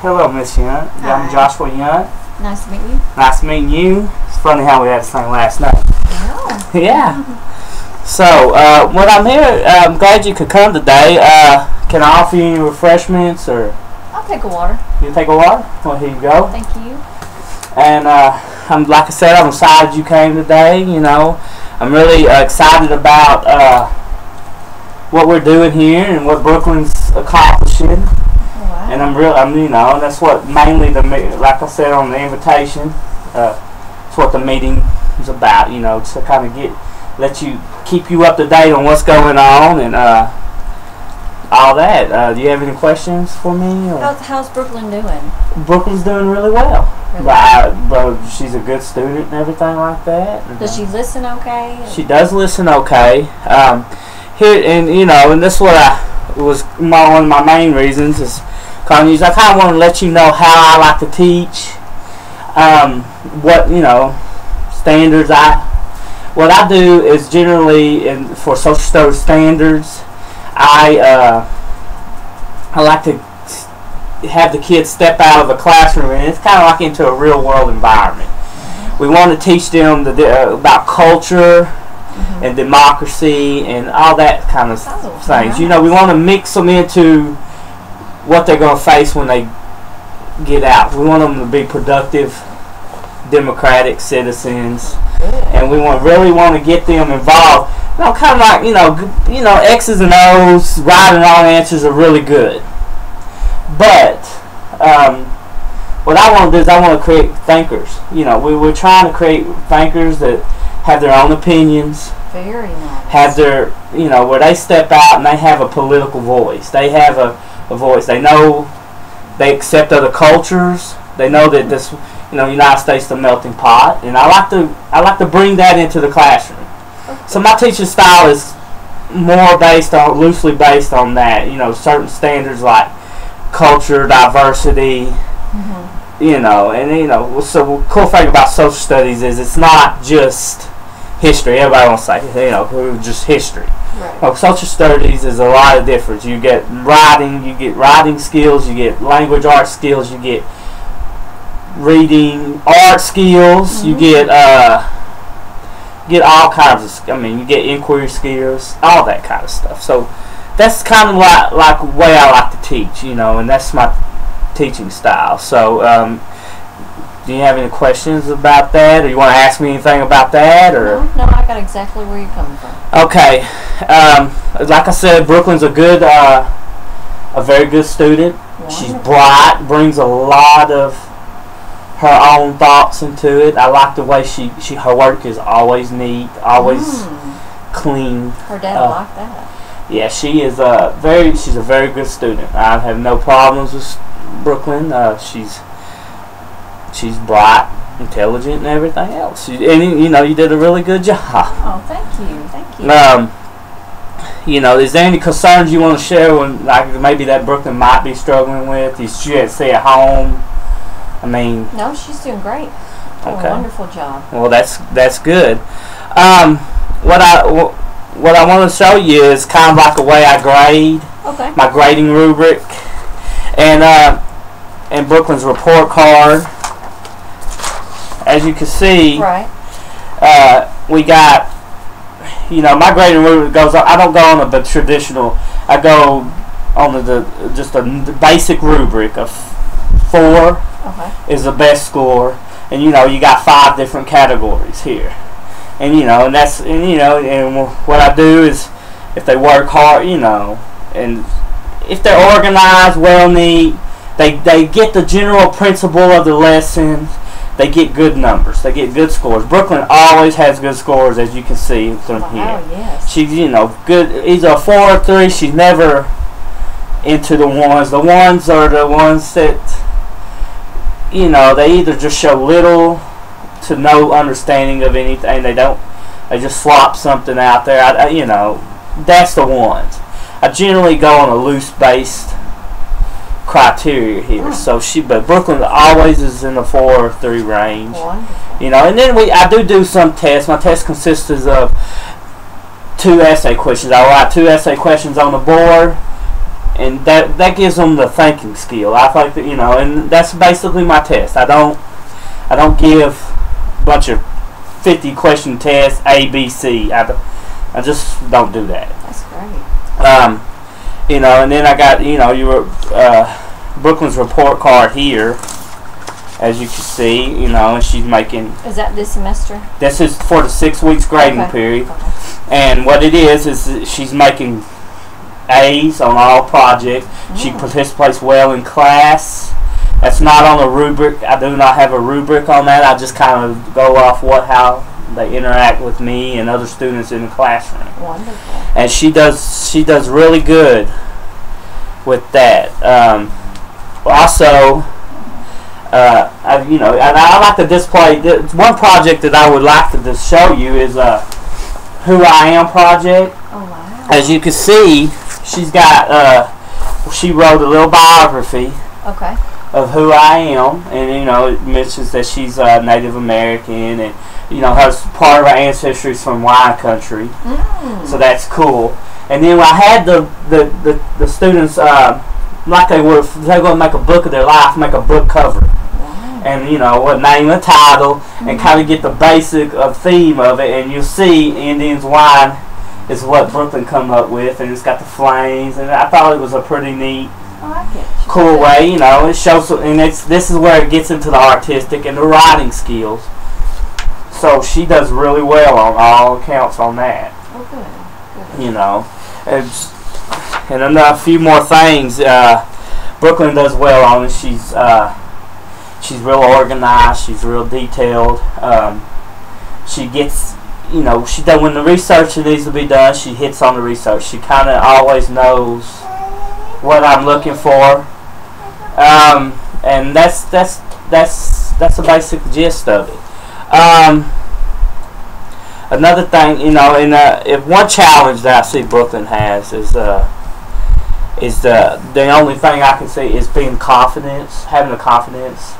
Hello, Miss Yunt. Hi. I'm Joshua Yunt. Nice to meet you. Nice meeting you. It's funny how we had this thing last night. Oh. Yeah. So, when I'm here, I'm glad you could come today. Can I offer you any refreshments, or I'll take a water. you take a water? Well, here you go. Thank you. And I'm like I said, I'm excited you came today. You know, I'm really excited about what we're doing here and what Brooklyn's accomplishing. Wow. And you know, and that's what mainly like I said on the invitation, it's what the meeting is about. You know, to kind of keep you up to date on what's going on and all that. Do you have any questions for me? Or? How's Brooklyn doing? Brooklyn's doing really well. Really? But she's a good student and everything like that. Does she listen okay? She does listen okay. Here, and you know, and this is what was one of my main reasons is because I kind of want to let you know how I like to teach. What, you know, standards what I do is generally for social studies standards, I like to have the kids step out of the classroom, and it's kind of like into a real world environment. We want to teach them about culture and democracy and all that kind of things. Nice. You know, we want to mix them into what they're going to face when they get out. We want them to be productive, democratic citizens, and we really want to get them involved. You know, kind of like you know, X's and O's, right and wrong answers are really good, but what I want to do is I want to create thinkers. You know, we're trying to create thinkers that have their own opinions. Very nice. Have their, you know, where they step out and they have a political voice. They have a voice. They know, they accept other cultures. They know that this, you know, United States is the melting pot, and I like to bring that into the classroom. Okay. So my teaching style is more loosely based on that. You know, certain standards like culture, diversity. You know, and you know, so the cool thing about social studies is it's not just history. Everybody wants to say, you know, just history. Right. Well, social studies is a lot of difference. You get writing skills, you get language art skills, you get reading art skills, you get all kinds of, you get inquiry skills, all that kind of stuff. So that's kind of like the way I like to teach, you know, and that's my teaching style. So do you have any questions about that, or you want to ask me anything about that, or? No, I got exactly where you're coming from. Okay. Like I said, Brooklyn's a very good student. Wonderful. She's bright, brings a lot of her own thoughts into it. I like the way her work is always neat, always clean. Her dad will like that. Yeah, she's a very good student. I have no problems with Brooklyn. She's bright, intelligent, and everything else. And you know, you did a really good job. Oh, thank you. You know, is there any concerns you want to share when, like, maybe that Brooklyn might be struggling with? Is she at stay at home? I mean, no, she's doing great. Okay. A wonderful job. Well, that's good. What I want to show you is kind of like the way I grade. Okay. My grading rubric, and Brooklyn's report card. As you can see, right. We got, you know, my grading rubric goes on. I don't go on the traditional. I go on just the basic rubric of 4 is the best score, and you know, you got 5 different categories here, and you know, and what I do is, if they work hard, you know, and if they're organized, well neat, they get the general principle of the lesson. They get good numbers. They get good scores. Brooklyn always has good scores, as you can see from here. Yes. She's, you know, good. Either a 4 or 3. She's never into the ones. The ones are the ones that, you know, they either just show little to no understanding of anything. They just slop something out there. You know, that's the ones. I generally go on a loose-based criteria here. But Brooklyn always is in the 4 or 3 range. Wonderful. You know, and then I do some tests. My test consists of 2 essay questions. I write 2 essay questions on the board, and that gives them the thinking skill. I think that, you know, and that's basically my test. I don't give a bunch of 50 question tests A, B, C. I just don't do that. That's great. You know, and then I got, you know, Brooklyn's report card here, as you can see, you know, and she's making. Is that this semester? This is for the 6 weeks grading period, and what it is she's making A's on all projects. She participates well in class. That's not on a rubric. I do not have a rubric on that. I just kind of go off how they interact with me and other students in the classroom. Wonderful. And she does really good with that. Also, you know, and I like to display one project that I would like to just show you is Who I Am project. Oh wow! As you can see, she's got she wrote a little biography. Okay. Of who I am, and you know, it mentions that she's Native American, and you know, her part of her ancestry is from wine country, so that's cool. And then I had the students like they're going to make a book of their life, make a book cover, and you know, what name and title, and kind of get the basic theme of it. And you'll see Indians wine is what Brooklyn come up with, and it's got the flames, and I thought it was a pretty neat. Cool way, you know. It shows, and this is where it gets into the artistic and the writing skills. So she does really well on all accounts on that. Oh, good. You know, and then a few more things Brooklyn does well on. She's real organized. She's real detailed. She gets, you know, when the research needs to be done, she hits on the research. She kind of always knows what I'm looking for, and that's the basic gist of it. Another thing, you know, if one challenge that I see Brooklyn has is the only thing I can see is having the confidence.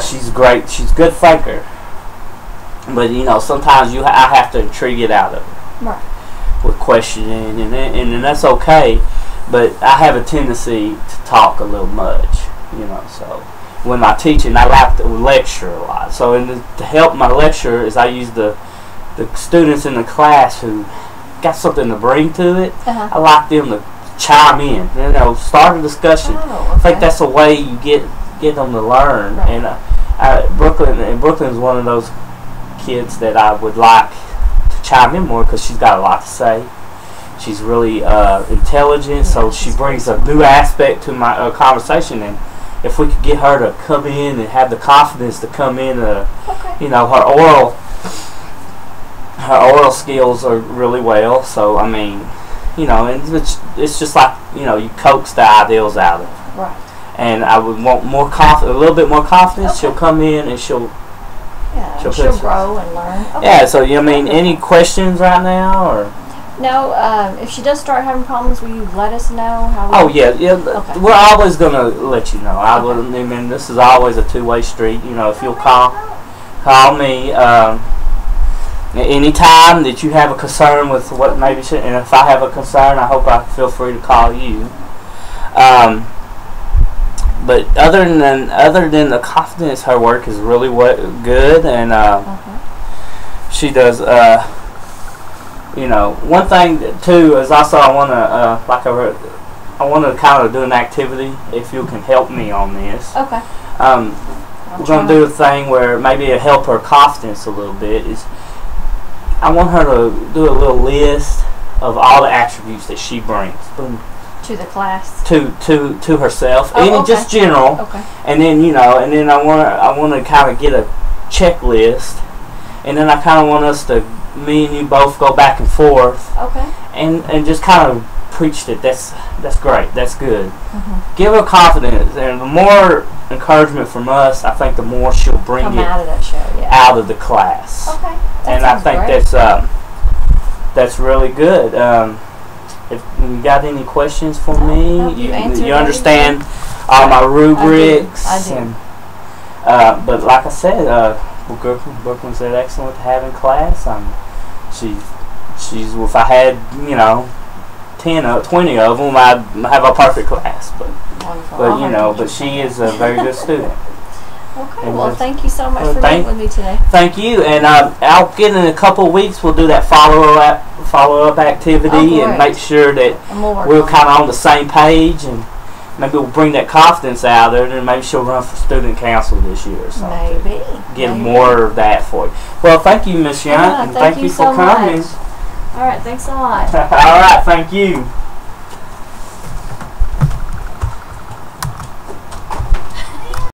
She's great. She's a good thinker, but you know, sometimes I have to intrigue it out of her with questioning, and that's okay. But I have a tendency to talk a little much, you know. So when I'm teaching, I like to lecture a lot. So to help my lecture is I use the students in the class who got something to bring to it. I like them to chime in, you know, start a discussion. I think that's a way you get them to learn. And Brooklyn's one of those kids that I would like to chime in more because she's got a lot to say. She's really intelligent, so she brings a new aspect to my conversation. And if we could get her to come in and have the confidence to come in, you know, her oral skills are really well. So I mean, you know, and it's just like, you know, you coax the ideals out of her. Right. And I would want a little bit more confidence. She'll come in and she'll grow and learn. Yeah. So I mean, any questions right now or? No, if she does start having problems, will you let us know? Yeah. Okay. We're always gonna let you know. I mean, this is always a two-way street. You know, if you'll call me anytime that you have a concern with what and if I have a concern, I hope I feel free to call you. But other than the confidence, her work is really good, and she does. You know, one thing too is also I want to kind of do an activity if you can help me on this. Okay. We're going to do a thing where maybe it'll help her confidence a little bit. I want her to do a little list of all the attributes that she brings. To the class. To herself, just general. Okay. And then I want to kind of get a checklist, and then I kind of want us to. Me and you both go back and forth, and just kind of preach that that's great, that's good. Give her confidence, and the more encouragement from us, I think the more she'll bring out of that show, out of the class. And I think that's really good. If you got any questions for me, you understand all my rubrics. I do. And but like I said, Brooklyn's excellent to have in class. She's if I had 10 20 of them, I'd have a perfect class. Wonderful. But you know, but she is a very good student. Okay, well, thank you so much for meeting with me today. Thank you, and I'll get in a couple of weeks. We'll do that follow-up activity and make sure that we're kind of on the same page, and maybe we'll bring that confidence out there, and maybe she'll run for student council this year or something. Maybe. Get more of that for you. Well, thank you, Miss Yunt, and thank you for coming. All right, thanks a lot. All right, thank you.